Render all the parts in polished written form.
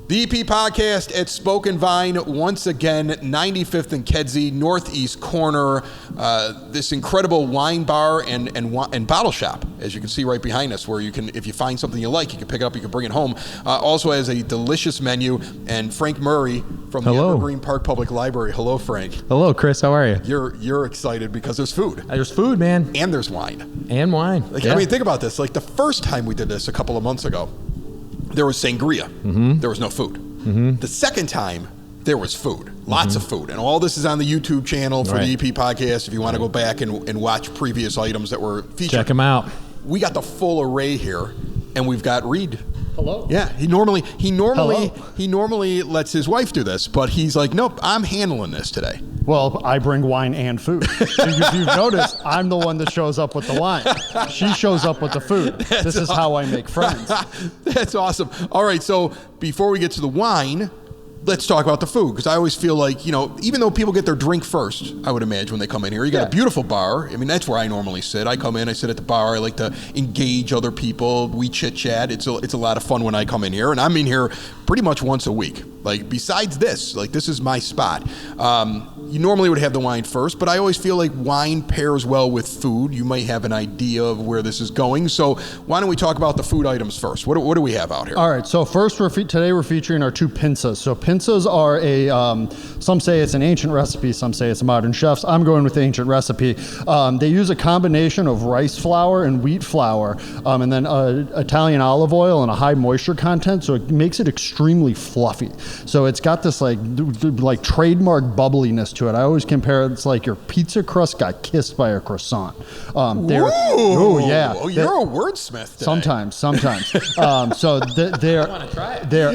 The EP Podcast at Spoken Vine, once again, 95th and Kedzie, northeast corner. This incredible wine bar and bottle shop, as you can see right behind us, where you can, if you find something you like, you can pick it up, you can bring it home. Also has a delicious menu. And Frank Murray from the Evergreen Park Public Library. Hello, Frank. Hello, Chris. How are you? You're excited because there's food. There's food, man. And there's wine. And wine. Yeah. I mean, think about this. Like the first time we did this a couple of months ago, there was sangria. Mm-hmm. There was no food. Mm-hmm. The second time, there was food. Lots of food. And all this is on the YouTube channel for the EP Podcast if you want to go back and watch previous items that were featured. Check them out. We got the full array here, and we've got Reed. Hello. Yeah, he normally lets his wife do this, but he's like, nope, I'm handling this today. Well, I bring wine and food. If you've noticed, I'm the one that shows up with the wine. She shows up with the food. This is how I make friends. That's awesome. All right, so before we get to the wine, let's talk about the food, because I always feel like, you know, even though people get their drink first, I would imagine, when they come in here. You got a beautiful bar. I mean, that's where I normally sit. I come in, I sit at the bar. I like to engage other people. We chit-chat. It's a lot of fun when I come in here, and I'm in here pretty much once a week. Like, besides this, like, this is my spot. You normally would have the wine first, but I always feel like wine pairs well with food. You might have an idea of where this is going. So why don't we talk about the food items first? What do we have out here? All right. So first, today we're featuring our two Pinsas. So Pinsas are some say it's an ancient recipe, some say it's a modern chef's. I'm going with the ancient recipe. They use a combination of rice flour and wheat flour, and then Italian olive oil and a high moisture content. So it makes it extremely fluffy. So it's got this like trademark bubbliness to it. I always compare it. It's like your pizza crust got kissed by a croissant. Oh yeah. Oh, you're a wordsmith today. Sometimes. So they're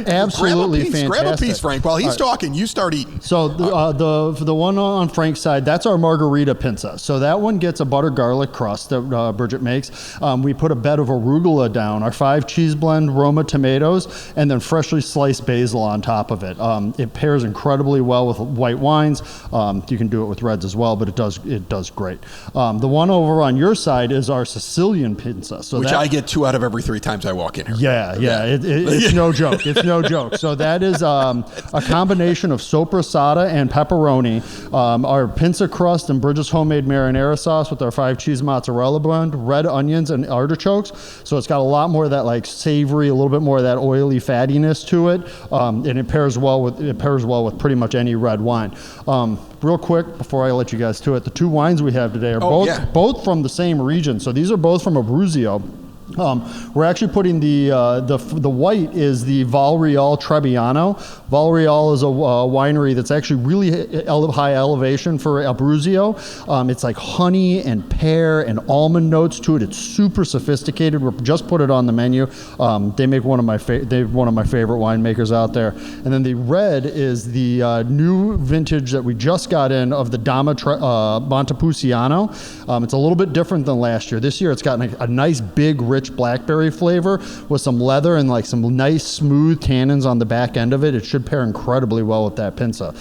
absolutely fantastic. Grab a piece, Frank. While he's talking, you start eating. So the one on Frank's side, that's our margarita pinsa. So that one gets a butter garlic crust that Bridget makes. We put a bed of arugula down, our 5 cheese blend Roma tomatoes, and then freshly sliced basil on top of it. It pairs incredibly well with white wines. You can do it with reds as well, but it does great. The one over on your side is our Sicilian pinsa. So which I get 2 out of every 3 times I walk in here. Yeah. It's no joke. It's no joke. So that is a combination of sopressata and pepperoni, our pinsa crust and Bridget's homemade marinara sauce with our 5 cheese mozzarella blend, red onions and artichokes. So it's got a lot more of that like savory, a little bit more of that oily fattiness to it, and it pairs well with pretty much any red wine. Real quick, before I let you guys to it, the 2 wines we have today are both from the same region. So these are both from Abruzzo. We're actually putting the white is the Val Real Trebbiano. Val Real is a winery that's actually really high elevation for Abruzzo. It's like honey and pear and almond notes to it. It's super sophisticated. We just put it on the menu. They make one of my favorite winemakers out there. And then the red is the new vintage that we just got in of the Dama Montepulciano. It's a little bit different than last year. This year it's got a nice big rich blackberry flavor with some leather and like some nice smooth tannins on the back end of it. It should pair incredibly well with that pinsa.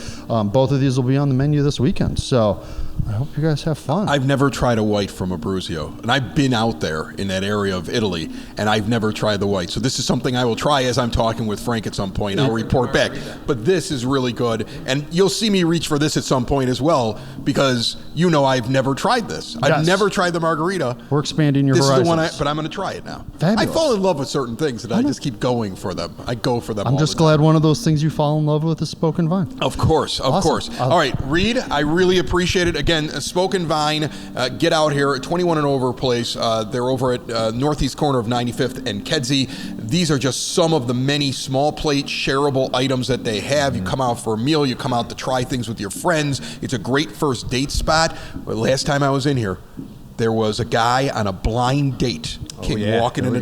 Both of these will be on the menu this weekend, so I hope you guys have fun. I've never tried a white from Abruzzo, and I've been out there in that area of Italy, and I've never tried the white. So this is something I will try as I'm talking with Frank at some point. I'll report back. But this is really good, and you'll see me reach for this at some point as well, because I've never tried this. I've never tried the margarita. We're expanding your horizons. This is the one, but I'm going to try it now. Fabulous. I fall in love with certain things, and I just keep going for them. I go for them. I'm just glad one of those things you fall in love with is Spoken Vine. Of course. All right, Reed, I really appreciate it. Again, Spoken Vine, get out here, 21 and over place. They're over at northeast corner of 95th and Kedzie. These are just some of the many small plate shareable items that they have. You come out for a meal, you come out to try things with your friends. It's a great first date spot. But last time I was in here, there was a guy on a blind date. Walking in the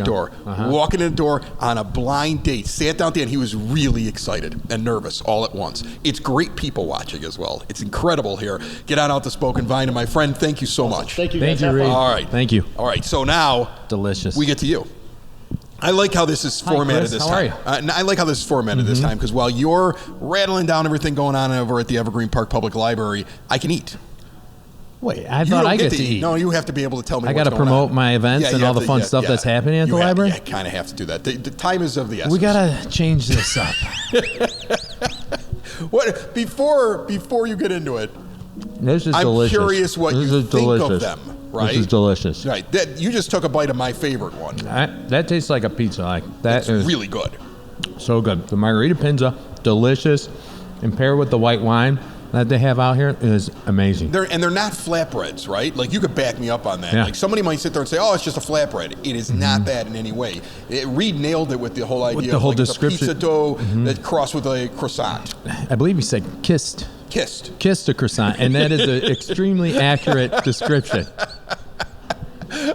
door on a blind date. Sat down at the end. He was really excited and nervous all at once. It's great people watching as well. It's incredible here. Get on out to Spoken Vine. And my friend, thank you so much. Thank you, Reed. All right. Thank you. All right. So now, delicious. We get to you. I like how this is formatted this time. I like how this is formatted this time, because while you're rattling down everything going on over at the Evergreen Park Public Library, I can eat. Wait, I thought I get to eat. No, you have to be able to tell me I got to promote my events and all the fun stuff that's happening at the library? Yeah, kind of have to do that. The time is of the essence. We got to change this up. What before you get into it? This is I'm delicious. curious what this you is think delicious. of them. Right? This is delicious. Right. You just took a bite of my favorite one. That tastes like a pizza. Like that is really good. So good. The margarita Pinsa, delicious, and paired with the white wine that they have out here is amazing. They're not flatbreads, right? Like you could back me up on that. Yeah. Like somebody might sit there and say, "Oh, it's just a flatbread." It is not that in any way. Reed nailed it with the whole idea. With the whole of description. It's a pizza dough that crossed with a croissant. I believe he said kissed a croissant, and that is an extremely accurate description.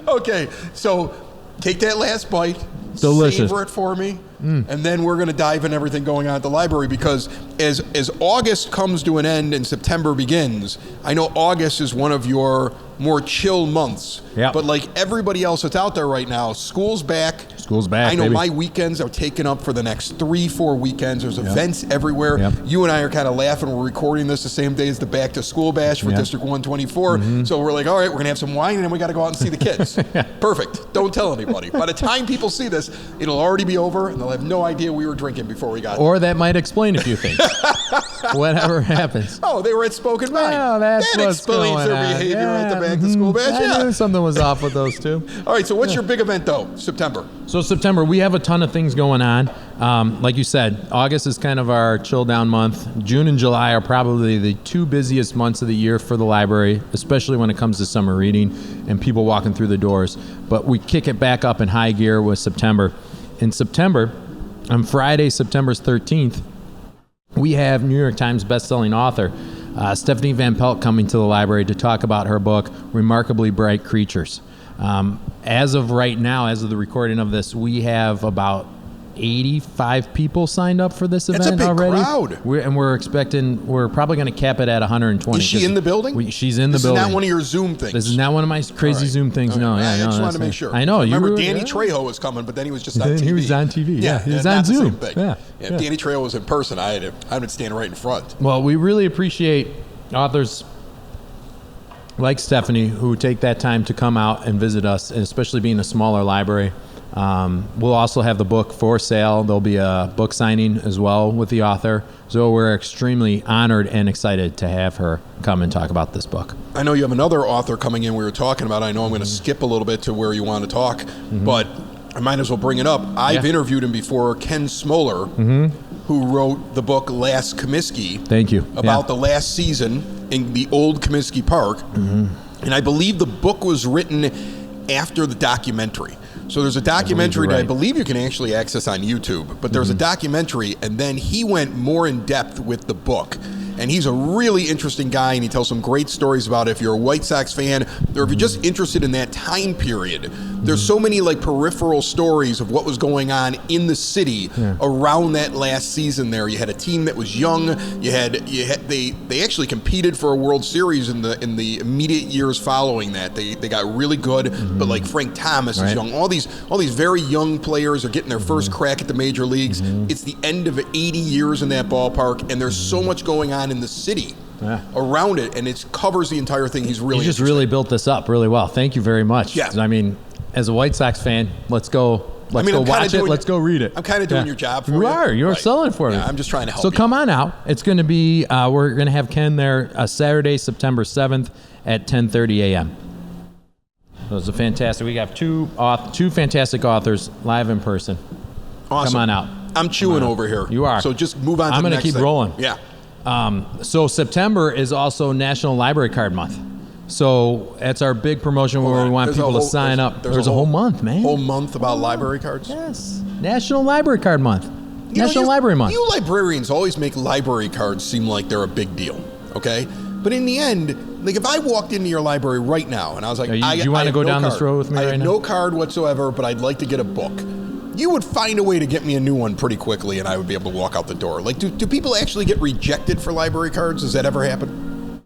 Okay, so take that last bite. Delicious. Savor it for me. And then we're going to dive in everything going on at the library, because as August comes to an end and September begins, I know August is one of your more chill months. Yeah. But like everybody else that's out there right now, school's back. School's back, I know baby. my weekends are taken up for the next 3-4 weekends. There's events everywhere. Yep. You and I are kind of laughing. We're recording this the same day as the back to school bash for District 124. So we're like, all right, we're going to have some wine and then we got to go out and see the kids. Perfect. Don't tell anybody. By the time people see this, it'll already be over and they'll have no idea we were drinking before we got there. Or that might explain a few things. Whatever happens. Oh, they were at Spoken Vine. Well, that's that what's explains going their on. behavior at the Yeah, back to school bash. I knew something was off with those two. All right, so what's your big event though? September. So September, we have a ton of things going on. Like you said, August is kind of our chill down month. June and July are probably the two busiest months of the year for the library, especially when it comes to summer reading and people walking through the doors. But we kick it back up in high gear with September. In September, on Friday, September 13th, we have New York Times bestselling author Stephanie Van Pelt coming to the library to talk about her book, Remarkably Bright Creatures. As of right now, as of the recording of this, we have about 85 people signed up for this event already. That's a big crowd. We're probably going to cap it at 120. Is she in the building? She's in the building. This is not one of your Zoom things. This is not one of my crazy Zoom things. No, I just wanted that's to make sure. I know. I remember Danny Trejo was coming, but then he was just on TV. He was on TV. Yeah, he was not on the Zoom. same thing. Yeah. If Danny Trejo was in person, I'd been standing right in front. Well, we really appreciate authors like Stephanie who take that time to come out and visit us, and especially being a smaller library. We'll also have the book for sale. There'll be a book signing as well with the author. So we're extremely honored and excited to have her come and talk about this book. I know you have another author coming in we were talking about. I know I'm going to skip a little bit to where you want to talk, but I might as well bring it up. I've interviewed him before, Ken Smoller, who wrote the book Last Comiskey. Thank you. About the last season in the old Comiskey Park. And I believe the book was written after the documentary. So there's a documentary that I believe you can actually access on YouTube, but there's a documentary, and then he went more in depth with the book. And he's a really interesting guy, and he tells some great stories about it. If you're a White Sox fan, or if you're just interested in that time period, there's so many like peripheral stories of what was going on in the city around that last season there. You had a team that was young. They actually competed for a World Series in the immediate years following that. They got really good, but like Frank Thomas is young. All these very young players are getting their first crack at the major leagues. It's the end of 80 years in that ballpark, and there's so much going on in the city around it, and it covers the entire thing. He just really built this up really well. Thank you very much. Yeah. I mean, as a White Sox fan, let's go watch it. Let's go read it. I'm kind of doing your job for you. You are. You're selling it for me. I'm just trying to help So you. come on out. It's going to be, we're going to have Ken there Saturday, September 7th at 10:30 a.m. So it's a fantastic. We got two fantastic authors live in person. Awesome. Come on out. I'm chewing over here. You are. So just move on to I'm the gonna next keep thing. rolling. Yeah. So September is also National Library Card Month. So that's our big promotion where we want people to sign up. There's a whole month, man. Whole month about library cards? Yes. National Library Card Month. National Library Month. You librarians always make library cards seem like they're a big deal, okay? But in the end, like if I walked into your library right now and I was like, Do you want to go down this road with me right now? right I have now? no card whatsoever, but I'd like to get a book. You would find a way to get me a new one pretty quickly, and I would be able to walk out the door. Like, do people actually get rejected for library cards? Does that ever happen?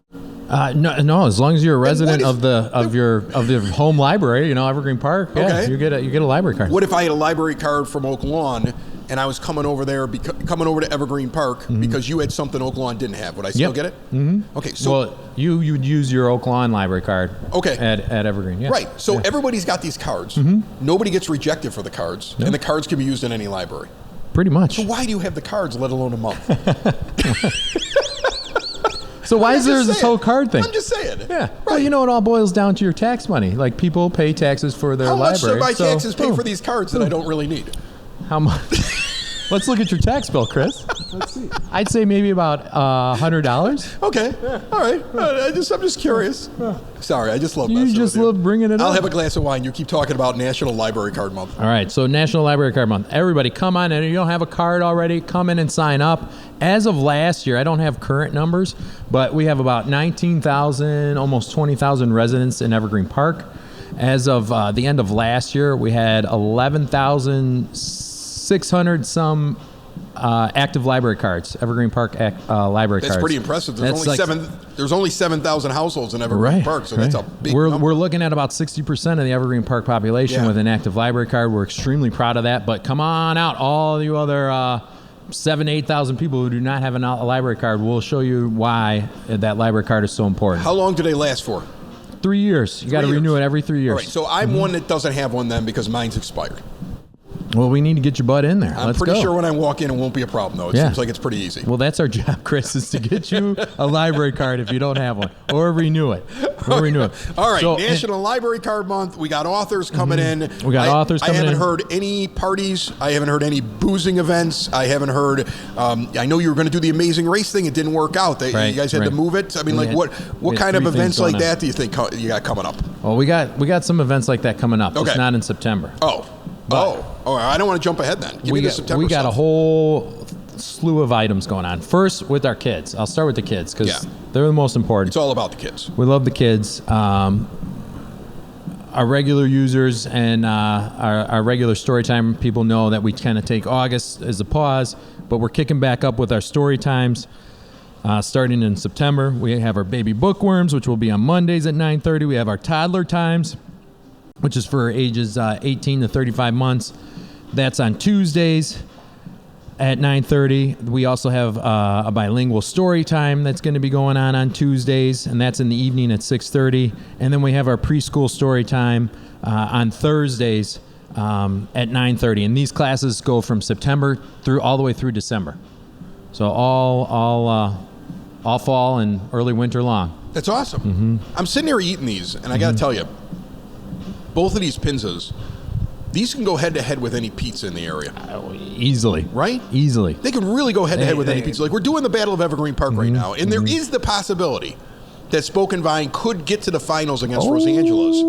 No. As long as you're a resident of the home library, Evergreen Park, Okay. you get a library card. What if I had a library card from Oak Lawn, and I was coming over to Evergreen Park because you had something Oak Lawn didn't have? Would I still get it? Mm-hmm. Okay, so you'd use your Oak Lawn library card. Okay. At Evergreen, yeah. Right. So everybody's got these cards. Nobody gets rejected for the cards, and the cards can be used in any library. pretty much. Why do you have the cards, let alone a month? So why is there this whole card thing? I'm just saying. Yeah. Right. Well, you know, it all boils down to your tax money. Like, people pay taxes for their How much library. should my taxes pay boom. for these cards that I don't really need? How much? Let's look at your tax bill, Chris. Let's see. I'd say maybe about $100. Okay. All right. I'm just curious. Sorry, I just love messing You just with love bringing it up. I'll have a glass of wine. You keep talking about National Library Card Month. All right, so National Library Card Month. Everybody, come on in. If you don't have a card already, come in and sign up. As of last year, I don't have current numbers, but we have about 19,000, almost 20,000 residents in Evergreen Park. As of the end of last year, we had 11,600 some active library cards, Evergreen Park library cards. That's pretty impressive. There's only 7,000 households in Evergreen Park, so that's a big number. We're looking at about 60% of the Evergreen Park population with an active library card. We're extremely proud of that. But come on out, all you other 7,000 to 8,000 people who do not have a library card. We'll show you why that library card is so important. How long do they last for? 3 years. You got to renew it every 3 years. All right, so I'm one that doesn't have one then because mine's expired. Well, we need to get your butt in there. I'm Let's pretty go. sure when I walk in, it won't be a problem, though. It seems like it's pretty easy. Well, that's our job, Chris, is to get you a library card if you don't have one, or renew it. All right, so, National Library Card Month. We got authors coming in. We got authors coming in. I haven't heard any parties. I haven't heard any boozing events. I haven't heard. I know you were going to do the Amazing Race thing. It didn't work out. You guys had to move it. I mean, what kind of events like that do you think you got coming up? Well, we got some events like that coming up. Okay. It's not in September. I don't want to jump ahead then. Give me the September We got stuff. a whole slew of items going on. First, with our kids. I'll start with the kids because they're the most important. It's all about the kids. We love the kids. Our regular users and our regular story time people know that we kind of take August as a pause, but we're kicking back up with our story times. Starting in September, we have our baby bookworms, which will be on Mondays at 9:30. We have our toddler times, which is for ages 18 to 35 months. That's on Tuesdays at 9:30. We also have a bilingual story time that's going to be going on Tuesdays, and that's in the evening at 6:30. And then we have our preschool story time on Thursdays at 9:30. And these classes go from September all the way through December. So all fall and early winter long. That's awesome. Mm-hmm. I'm sitting here eating these, and I got to tell you, both of these Pinsas, these can go head-to-head with any pizza in the area. Easily. Right? Easily. They can really go head-to-head with any pizza. Like, we're doing the Battle of Evergreen Park right now, and there is the possibility that Spoken Vine could get to the finals against Rosangela's.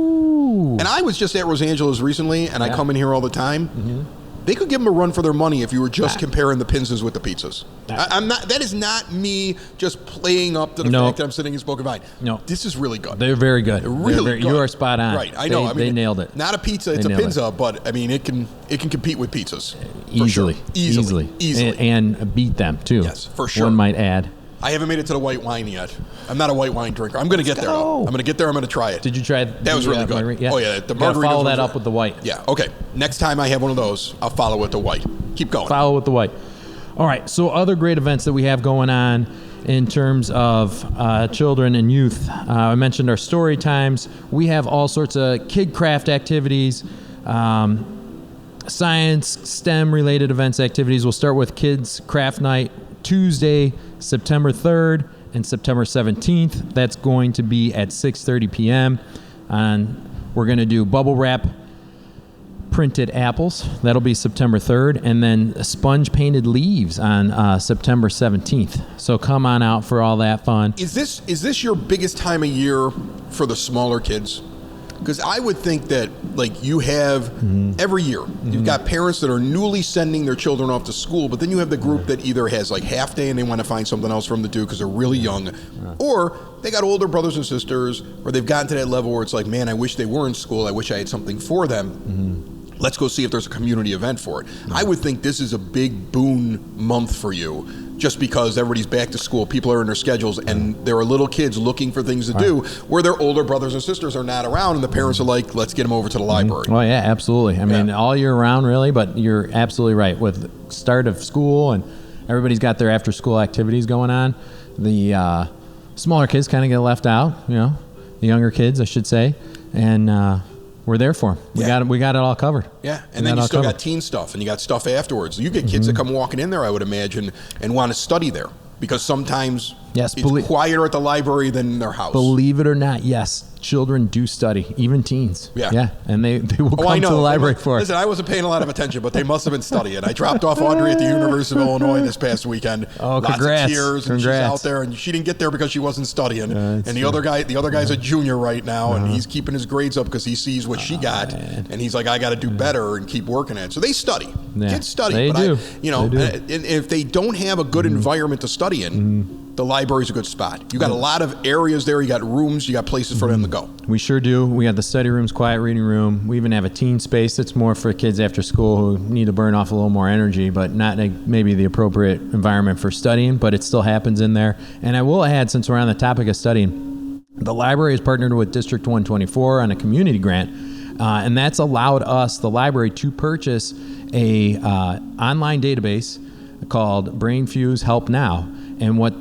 And I was just at Rosangela's recently, and I come in here all the time. They could give them a run for their money if you were just comparing the Pinsas with the pizzas. That is not me just playing up to the fact that I'm sitting in Spoken Vine. No. This is really good. They're very good. Really good. You are spot on. Right, I know. They nailed it. Not a pizza, it's a Pinsa, but I mean, it can compete with pizzas. Easily. And beat them, too. Yes, for sure. One might add. I haven't made it to the white wine yet. I'm not a white wine drinker. I'm going to get there, though. I'm going to get there. I'm going to try it. Did you try it? That was really good. Yeah. Oh, yeah. The margarita. Follow that up with the white. Yeah. Okay. Next time I have one of those, I'll follow with the white. Keep going. Follow with the white. All right. So other great events that we have going on in terms of children and youth. I mentioned our story times. We have all sorts of kid craft activities, science, STEM-related events, activities. We'll start with Kids Craft Night Tuesday, September 3rd and September 17th. That's going to be at 6:30 p.m. And we're going to do bubble wrap printed apples. That'll be September 3rd. And then sponge painted leaves on September 17th. So come on out for all that fun. Is this your biggest time of year for the smaller kids? Because I would think that, like, you have every year, you've got parents that are newly sending their children off to school, but then you have the group that either has, like, half day and they want to find something else for them to do because they're really young, or they got older brothers and sisters, or they've gotten to that level where it's like, man, I wish they were in school. I wish I had something for them. Let's go see if there's a community event for it. I would think this is a big boon month for you, just because everybody's back to school, people are in their schedules, and there are little kids looking for things to do where their older brothers and sisters are not around, and the parents are like, let's get them over to the library. Oh, yeah, absolutely. I mean, all year round, really, but you're absolutely right. With start of school and everybody's got their after-school activities going on, the smaller kids kind of get left out, the younger kids, I should say, and we're there for them. We got it all covered. Yeah, and then you still got teen stuff, and you got stuff afterwards. You get kids that come walking in there, I would imagine, and want to study there. Because sometimes it's quieter at the library than in their house. Believe it or not, yes, children do study, even teens. Yeah. And they will come to the library for it. Listen, I wasn't paying a lot of attention, but they must have been studying. I dropped off Audrey at the University of Illinois this past weekend. Oh, Lots congrats. of tears, and she's out there, and she didn't get there because she wasn't studying. And the other guy's a junior right now, and he's keeping his grades up because he sees what she got, and he's like, I got to do better and keep working at it. So they study. Kids study. They do. And if they don't have a good environment to study in, the library's a good spot. You got a lot of areas there. You got rooms. You got places for them to go. We sure do. We got the study rooms, quiet reading room. We even have a teen space that's more for kids after school who need to burn off a little more energy, but not maybe the appropriate environment for studying, but it still happens in there. And I will add, since we're on the topic of studying, the library has partnered with District 124 on a community grant, and that's allowed us, the library, to purchase a online database called BrainFuse Help Now. And what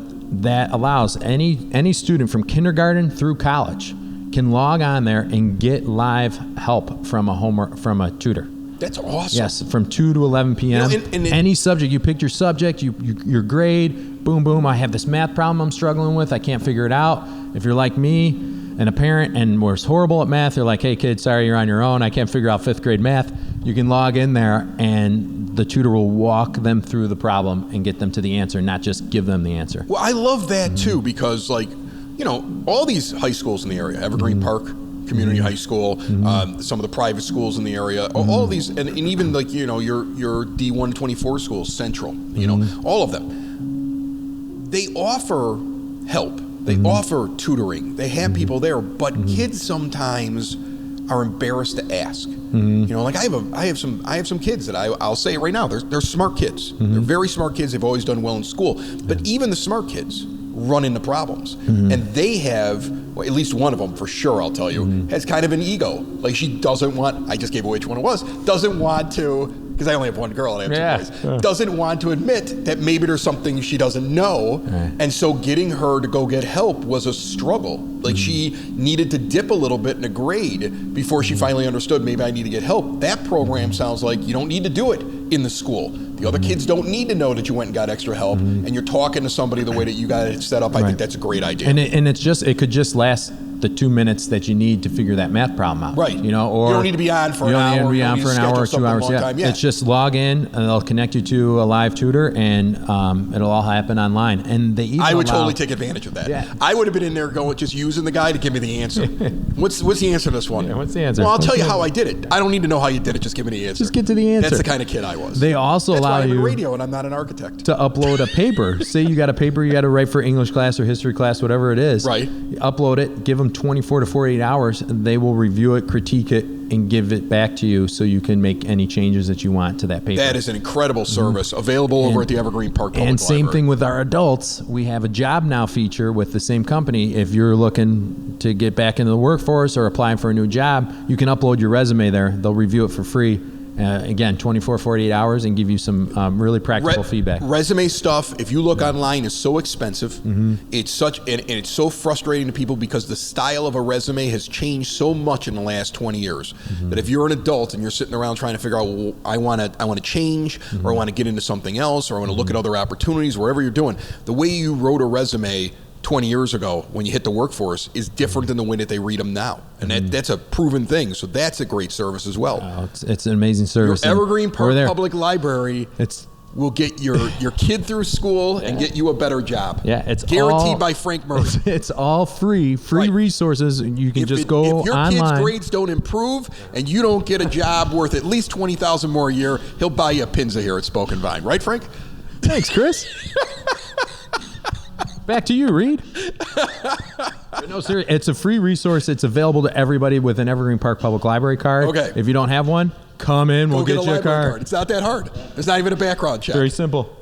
that allows, any student from kindergarten through college can log on there and get live help from a tutor. That's awesome. Yes, from 2 to 11 p.m. Any subject. You picked your subject, your grade, boom, boom. I have this math problem I'm struggling with. I can't figure it out. If you're like me and a parent and was horrible at math, you're like, hey, kid, sorry, you're on your own. I can't figure out 5th grade math. You can log in there and the tutor will walk them through the problem and get them to the answer, not just give them the answer. Well, I love that too, because all these high schools in the area, Evergreen Park Community High School, some of the private schools in the area, all these, and even your D124 schools, Central, all of them, they offer help. They offer tutoring. They have people there, but kids sometimes are embarrassed to ask. I have some kids that I'll say it right now. They're smart kids. They're very smart kids. They've always done well in school. But even the smart kids run into problems, and they have, at least one of them for sure, I'll tell you, has kind of an ego. Like, she doesn't want. I just gave away which one it was. Doesn't want to. Because I only have one girl and I have 2 boys. Doesn't want to admit that maybe there's something she doesn't know. And so getting her to go get help was a struggle. Like, she needed to dip a little bit in a grade before she finally understood, maybe I need to get help. That program sounds like you don't need to do it in the school. The other kids don't need to know that you went and got extra help, and you're talking to somebody the way that you got it set up. I think that's a great idea. And it could just last the 2 minutes that you need to figure that math problem out. Right. Or you don't need to be on for an hour. You don't need to be on for an hour or 2 hours. Yeah. It's just log in and they'll connect you to a live tutor, and it'll all happen online. And they even I would totally take advantage of that. Yeah. I would have been in there just using the guy to give me the answer. What's the answer to this one? Yeah, what's the answer? Well, I'll tell you how I did it. I don't need to know how you did it. Just give me the answer. Just get to the answer. That's the kind of kid I was. They also That's allow why I'm you in radio and I'm not an architect. to upload a paper. Say you got a paper you got to write for English class or history class, whatever it is. Right. You upload it, give them 24 to 48 hours. They will review it, critique it, and give it back to you so you can make any changes that you want to that paper. That is an incredible service available over at the Evergreen Park Public Library. And same thing with our adults. We have a Job Now feature with the same company. If you're looking to get back into the workforce or applying for a new job, you can upload your resume there. They'll review it for free. Again, 24, 48 hours, and give you some really practical feedback. Resume stuff, if you look online, is so expensive. It's and it's so frustrating to people because the style of a resume has changed so much in the last 20 years that if you're an adult and you're sitting around trying to figure out, well, I want to change, or I want to get into something else, or I want to look at other opportunities, wherever you're doing, the way you wrote a resume 20 years ago when you hit the workforce is different than the way that they read them now. And that's a proven thing. So that's a great service as well. It's an amazing service. Your Evergreen Park Public Library will get your kid through school and get you a better job. Yeah, it's guaranteed by Frank Murray. It's all free resources. You can just go online. If your kid's grades don't improve and you don't get a job worth at least $20,000 more a year, he'll buy you a Pinsa here at Spoken Vine. Right, Frank? Thanks, Chris. Back to you, Reed. No, sir, it's a free resource. It's available to everybody with an Evergreen Park Public Library card. Okay. If you don't have one, come in. We'll get you a card. It's not that hard. It's not even a background check. Very simple.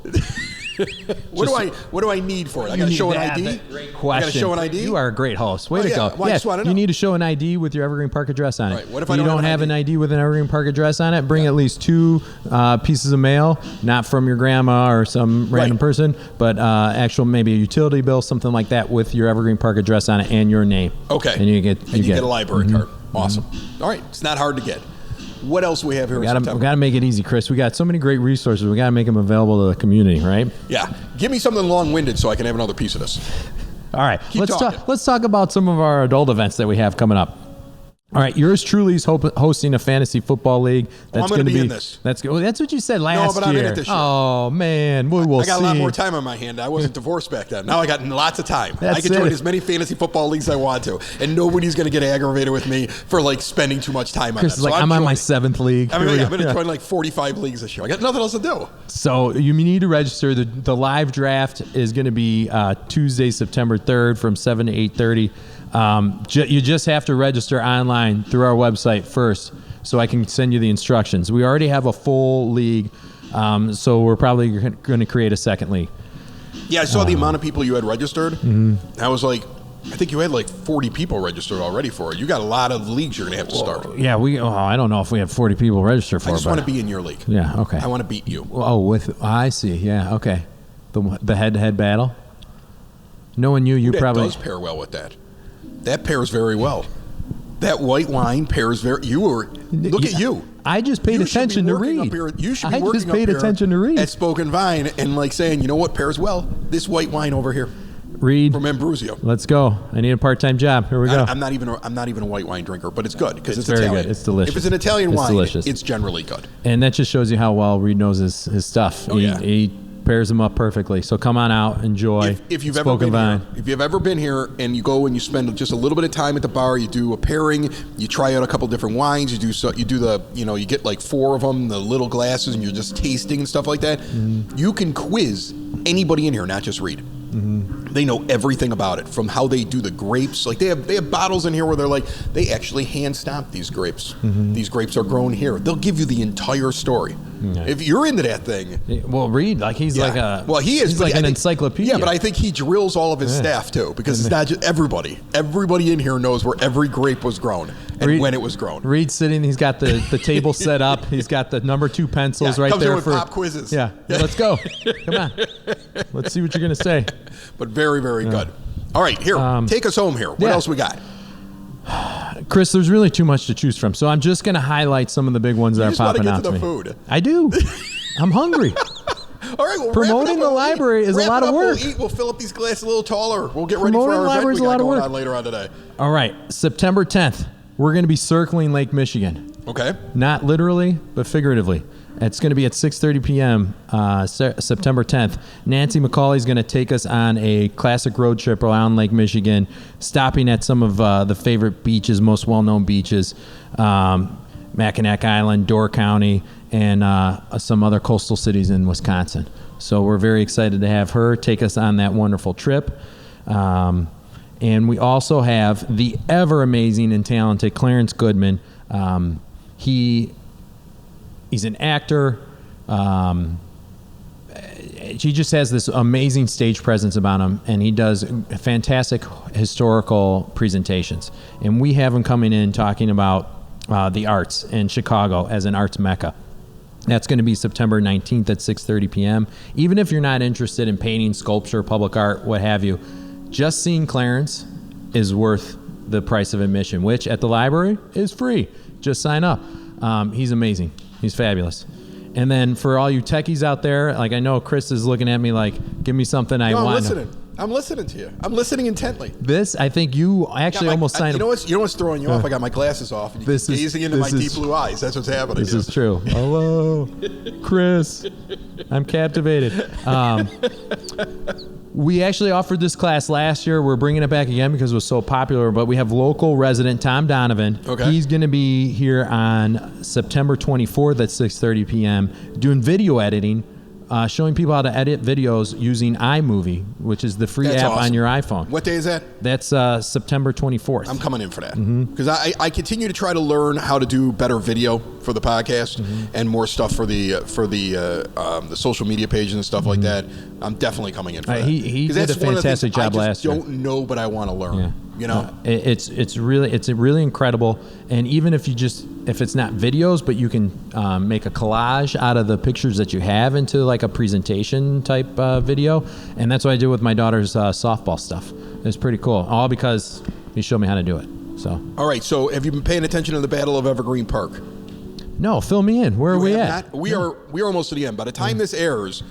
What do I need for it? I got to show an ID? Great question. I got to show an ID? You are a great host. Way to go. Well, I just want to know. You need to show an ID with your Evergreen Park address on it. Right. What if you don't have an ID with an Evergreen Park address on it? Bring at least 2 pieces of mail, not from your grandma or some random person, but actual maybe a utility bill, something like that with your Evergreen Park address on it and your name. Okay. And you get a library card. Awesome. All right. It's not hard to get. What else do we have here in September? We got to make it easy, Chris. We got so many great resources. We got to make them available to the community, right? Yeah. Give me something long-winded so I can have another piece of this. All right. talking. Let's talk about some of our adult events that we have coming up. All right, yours truly is hosting a fantasy football league. I'm going to be in this. That's good. Well, that's what you said last year. No, but I'm in it this year. Oh man, we'll I got see. a lot more time on my hand. I wasn't divorced back then. Now I got lots of time. That's I can join it. as many fantasy football leagues as I want to, and nobody's going to get aggravated with me for like spending too much time on Chris it. is like, I'm on my 7th league. I'm going to join like 45 leagues this year. I got nothing else to do. So you need to register. The live draft is going to be Tuesday, September 3rd from 7 to 8:30. You just have to register online through our website first, so I can send you the instructions. We already have a full league, so we're probably going to create a second league. Yeah, I saw the amount of people you had registered. Mm-hmm. I was like, I think you had like 40 people registered already for it. You got a lot of leagues you're going to have to start. Yeah, I don't know if we have 40 people registered for it. I just want to be in your league. Yeah, okay. I want to beat you. I see. Yeah, okay. The head-to-head battle. Knowing you That probably does pair well with that. That pairs very well. That white wine pairs very. Look at you. I just paid attention to read. You should be I working just paid attention to read at Spoken Vine and like saying, you know what pairs well? This white wine over here Read. from Ambrosio. Let's go. I need a part-time job. Here we go. I'm not even a white wine drinker, but it's good because it's very Italian. good. It's delicious. If it's an Italian It's wine, delicious. it's generally good. And that just shows you how well Reed knows his stuff. Oh, yeah. He pairs them up perfectly. So come on out, enjoy. If you've Spoken Vine. if you've ever been here and you go and you spend just a little bit of time at the bar, you do a pairing, you try out a couple different wines, you get like 4 of them, the little glasses, and you're just tasting and stuff like that. Mm-hmm. You can quiz anybody in here, not just Reed. Mm-hmm. They know everything about it, from how they do the grapes. Like they have bottles in here where they're like, they actually hand stamp these grapes. Mm-hmm. These grapes are grown here. They'll give you the entire story. Yeah. If you're into that thing. Well, Reed, like he's like a. Well, he is. He's like an encyclopedia. Yeah, but I think he drills all of his staff too, because it's not just everybody. Everybody in here knows where every grape was grown and when it was grown. Reed's sitting. He's got the table set up. He's got the number 2 pencils right comes there in with pop quizzes. Yeah, let's go. Come on. Let's see what you're gonna say. But very, very good. All right, here, take us home here. What else we got? Chris, there's really too much to choose from, so I'm just going to highlight some of the big ones that are popping out to to the me. Food. I do. I'm hungry. All right, well, promoting the library is a lot of work. We'll eat. We'll fill up these glasses a little taller. We'll get ready for our event we got going on later on today. All right, September 10th, we're going to be circling Lake Michigan. Okay. Not literally, but figuratively. It's going to be at 6:30 p.m. September 10th. Nancy McCauley is going to take us on a classic road trip around Lake Michigan, stopping at some of the favorite beaches, most well-known beaches, Mackinac Island, Door County, and some other coastal cities in Wisconsin. So we're very excited to have her take us on that wonderful trip. And we also have the ever-amazing and talented Clarence Goodman. He's an actor. He just has this amazing stage presence about him, and he does fantastic historical presentations. And we have him coming in talking about the arts in Chicago as an arts mecca. That's going to be September 19th at 6:30 p.m. Even if you're not interested in painting, sculpture, public art, what have you, just seeing Clarence is worth the price of admission, which at the library is free. Just sign up. He's amazing. He's fabulous. And then for all you techies out there, like I know Chris is looking at me like, give me something I want. I'm listening to you. I'm listening intently. This, I think you actually almost signed up. You know what's throwing you off? I got my glasses off. And you're gazing into my deep blue eyes. That's what's happening. This is true. Hello, Chris. I'm captivated. We actually offered this class last year. We're bringing it back again because it was so popular, but we have local resident Tom Donovan. Okay. He's going to be here on September 24th at 6:30 p.m. doing video editing, showing people how to edit videos using iMovie, which is the free app on your iPhone. What day is that? That's September 24th. I'm coming in for that because I continue to try to learn how to do better video for the podcast and more stuff for the social media pages and stuff like that. I'm definitely coming in for that. He did a fantastic job last year. I don't know, but I want to learn. Yeah. You know, it's really incredible. And even if it's not videos, but you can make a collage out of the pictures that you have into like a presentation type video. And that's what I did with my daughter's softball stuff. It's pretty cool. All because he showed me how to do it. So. All right. So have you been paying attention to the Battle of Evergreen Park? No, fill me in. Where are we at? We are almost to the end. By the time this airs,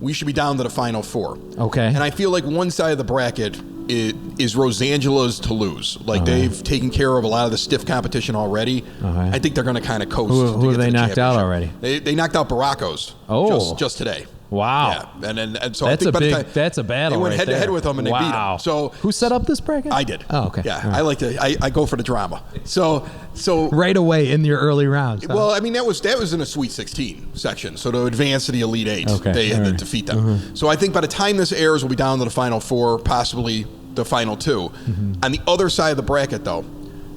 we should be down to the final four. Okay. And I feel like one side of the bracket is Rosangela's to lose. Like they've taken care of a lot of the stiff competition already. I think they're going to kind of coast. Who have they knocked out already? They knocked out Baracos. Just today. Wow. Yeah. And so that's I think that's a battle. They went head to head with them and they beat them. So who set up this bracket? I did. Oh, okay. Yeah, right. I go for the drama. So right away in your early rounds. Huh? Well, I mean that was in a Sweet 16 section. So to advance to the Elite Eight, they had to defeat them. So I think by the time this airs, we'll be down to the final four, possibly the final two. On the other side of the bracket, though,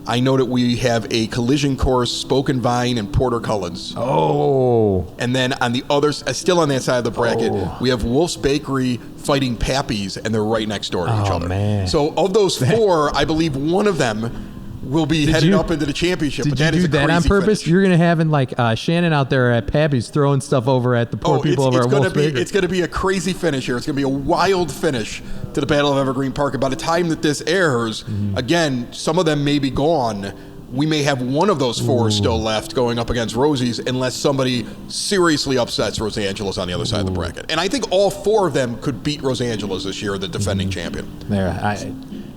I know that we have a collision course, Spoken Vine and Porter Cullen's. Oh. And then on the other, still on that side of the bracket, we have Wolf's Bakery fighting Pappy's, and they're right next door to each other. Man. So of those four, I believe one of them will be headed up into the championship. Did but that you is do a that on crazy purpose? finish. You're going to have Shannon out there at Pappy's throwing stuff over at the poor people over at Wolf's Bakery. It's going to be a crazy finish here. It's going to be a wild finish to the Battle of Evergreen Park. And by the time that this airs, again, some of them may be gone. We may have one of those four still left going up against Rosie's unless somebody seriously upsets Rosangela's on the other side of the bracket. And I think all four of them could beat Rosangela's this year, the defending champion.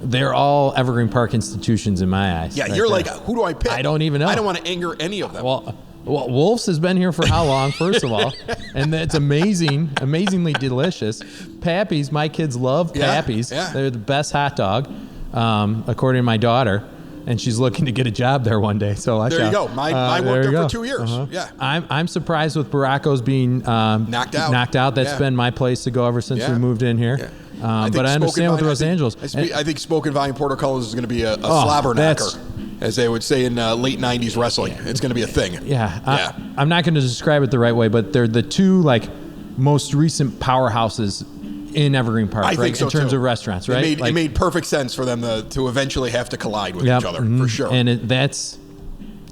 They're all Evergreen Park institutions in my eyes. Yeah, you're like, who do I pick? I don't even know. I don't want to anger any of them. Well, Wolf's has been here for how long, first of all? And it's amazingly delicious. Pappy's, my kids love Pappy's. Yeah. They're the best hot dog, according to my daughter. And she's looking to get a job there one day. So there you go. Mine worked there for 2 years. Yeah. I'm surprised with Baracos being knocked out. That's been my place to go ever since we moved in here. Yeah. But I understand with Rosangela's. I think Spoken Vine Porter Cullen's is going to be a slobber knocker, as they would say in late 90s wrestling. It's going to be a thing. Yeah. I'm not going to describe it the right way, but they're the two most recent powerhouses in Evergreen Park, I think so in terms too. of restaurants, right? It made perfect sense for them to eventually have to collide with each other, for sure. And that's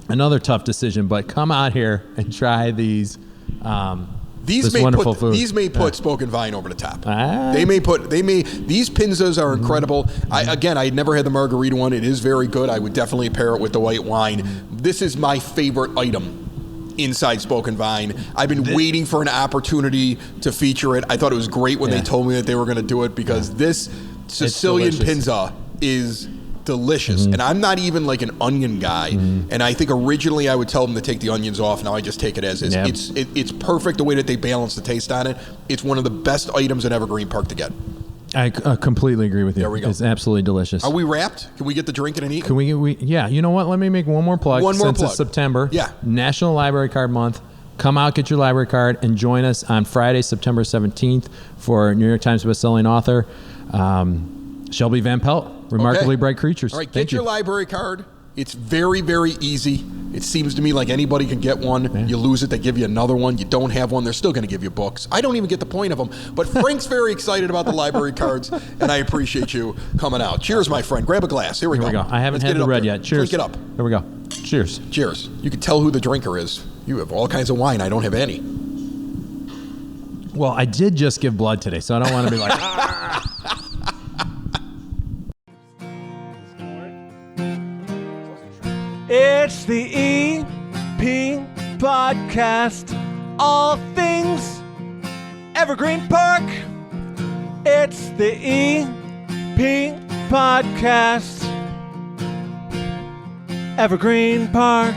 another tough decision, but come out here and try these wonderful food. These may put Spoken Vine over the top. Ah. These Pinsas are incredible. I had never had the margarita one. It is very good. I would definitely pair it with the white wine. This is my favorite item inside Spoken Vine. I've been waiting for an opportunity to feature it. I thought it was great when they told me that they were going to do it because this Sicilian Pinsa is delicious. And I'm not even like an onion guy. And I think originally I would tell them to take the onions off. Now I just take it as is. Yep. It's perfect the way that they balance the taste on it. It's one of the best items in Evergreen Park to get. I completely agree with you. There we go. It's absolutely delicious. Are we wrapped? Can we get the drinking and eating? Can we? Yeah. You know what? Let me make one more plug. Since it's September. Yeah. National Library Card Month. Come out, get your library card, and join us on Friday, September 17th for New York Times bestselling author Shelby Van Pelt. Remarkably Bright Creatures. All right, get your library card. It's very, very easy. It seems to me like anybody can get one. Yeah. You lose it, they give you another one. You don't have one, they're still going to give you books. I don't even get the point of them. But Frank's very excited about the library cards, and I appreciate you coming out. Cheers, my friend. Grab a glass. Here we go. I haven't had the red yet. Cheers. Drink it up. Here we go. Cheers. Cheers. You can tell who the drinker is. You have all kinds of wine. I don't have any. Well, I did just give blood today, so I don't want to be like... It's the EP Podcast. All things Evergreen Park. It's the EP Podcast. Evergreen Park.